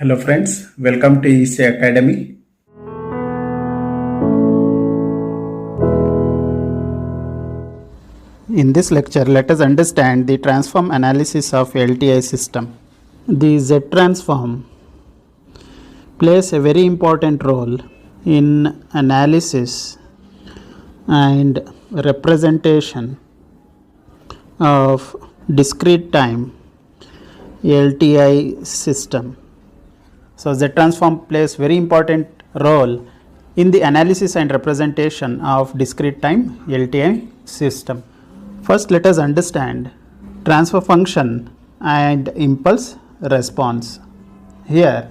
Hello friends, welcome to EC Academy. In this lecture, let us understand the transform analysis of LTI system. The Z-trasnform plays a very important role in analysis and representation of discrete time LTI system. So Z-trasnform plays very important role in the analysis and representation of discrete time LTI system. First, let us understand transfer function and impulse response. Here,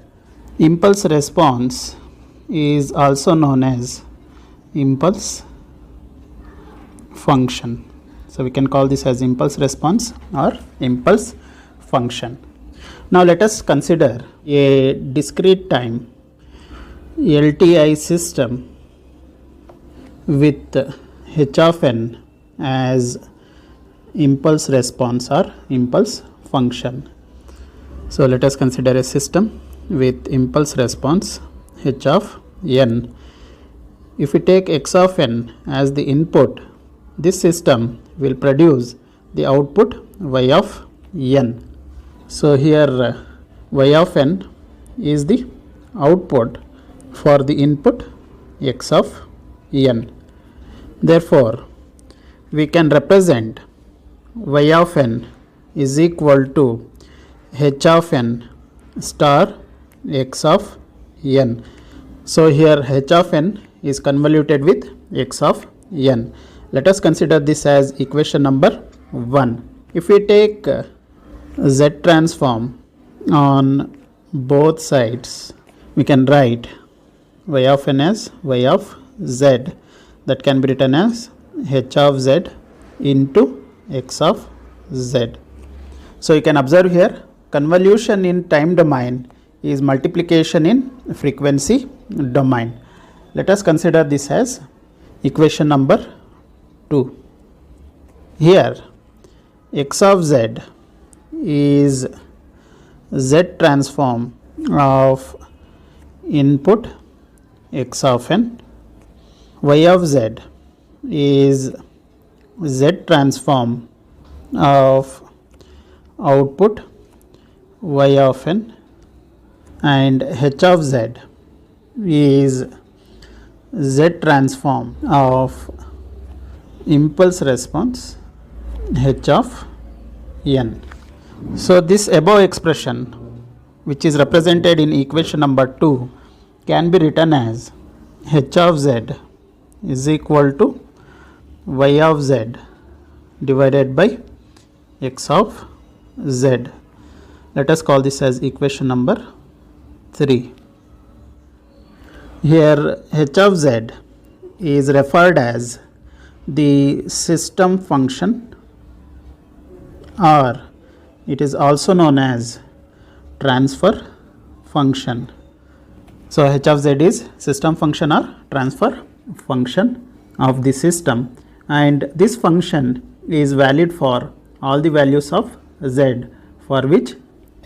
impulse response is also known as impulse function. So we can call this as impulse response or impulse function. Now let us consider a discrete time LTI system with h of n as impulse response or impulse function. So let us consider a system with impulse response h of n. If we take x of n as the input, this system will produce the output y of n. So here y of n is the output for the input x of n. Therefore, we can represent y of n is equal to h of n star x of n. So here h of n is convoluted with x of n. Let us consider this as equation number 1. If we take Z-trasnform on both sides, we can write y of n as y of z, that can be written as h of z into x of z. So you can observe here convolution in time domain is multiplication in frequency domain. Let us consider this as equation number 2. Here x of z is Z-trasnform of input x of n, y of z is Z-trasnform of output y of n, and h of z is Z-trasnform of impulse response h of n. So this above expression, which is represented in equation number 2, can be written as h of z is equal to y of z divided by x of z. Let us call this as equation number 3. Here h of z is referred as the system function, or it is also known as transfer function. So h of z is system function or transfer function of the system, and this function is valid for all the values of z for which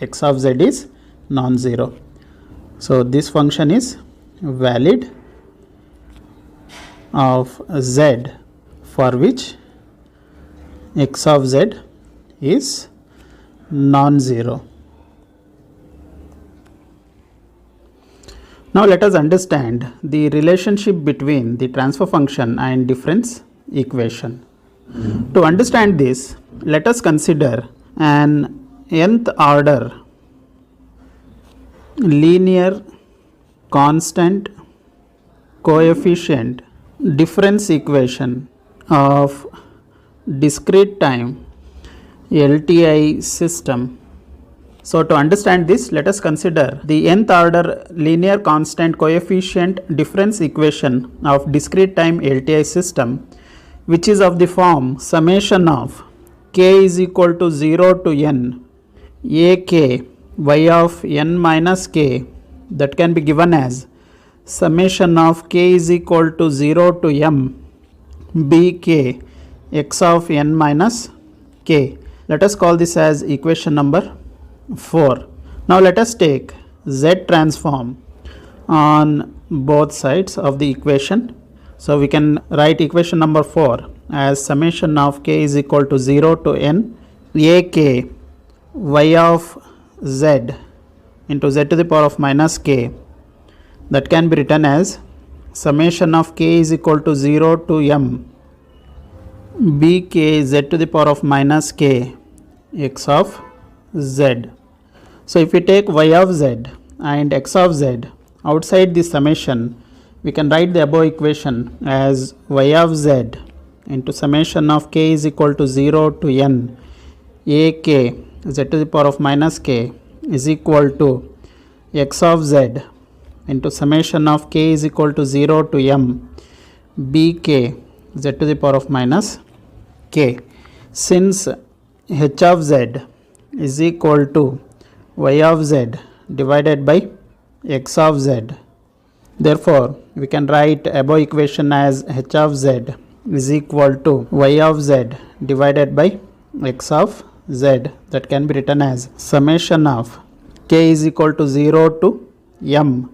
x of z is non-zero. So this function is valid of z for which x of z is non-zero. Now let us understand the relationship between the transfer function and difference equation. To understand this, let us consider an nth order linear constant coefficient difference equation of discrete time LTI system. So to understand this, let us consider the nth order linear constant coefficient difference equation of discrete time LTI system, which is of the form summation of k is equal to 0 to n ak y of n minus k, that can be given as summation of k is equal to 0 to m bk x of n minus k. Let us call this as equation number 4. Now let us take Z-transform on both sides of the equation. So we can write equation number 4 as summation of k is equal to 0 to n ak y of z into z to the power of minus k, that can be written as summation of k is equal to 0 to m bk z to the power of minus k x of z. So if we take y of z and x of z outside the summation, we can write the above equation as y of z into summation of k is equal to 0 to n ak z to the power of minus k is equal to x of z into summation of k is equal to 0 to m bk z to the power of minus k. Since h of z is equal to y of z divided by x of z, therefore we can write above equation as h of z is equal to y of z divided by x of z, that can be written as summation of k is equal to 0 to m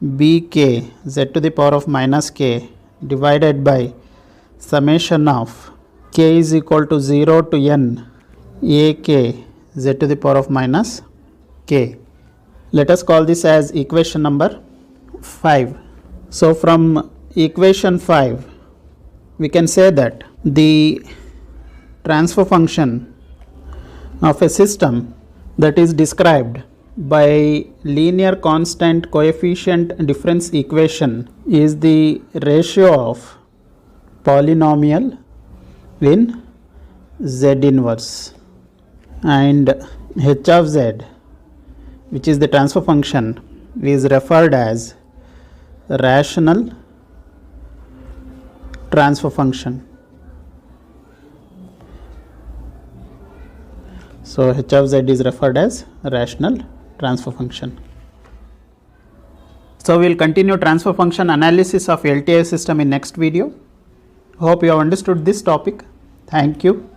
bk z to the power of minus k divided by summation of k is equal to 0 to n ak z to the power of minus k. Let us call this as equation number 5. So from equation 5 we can say that the transfer function of a system that is described by linear constant coefficient difference equation is the ratio of polynomial in Z inverse, and h of z, which is the transfer function, is referred as rational transfer function. So h of z is referred as rational transfer function. So we will continue transfer function analysis of LTI system in next video. Hope you have understood this topic. Thank you.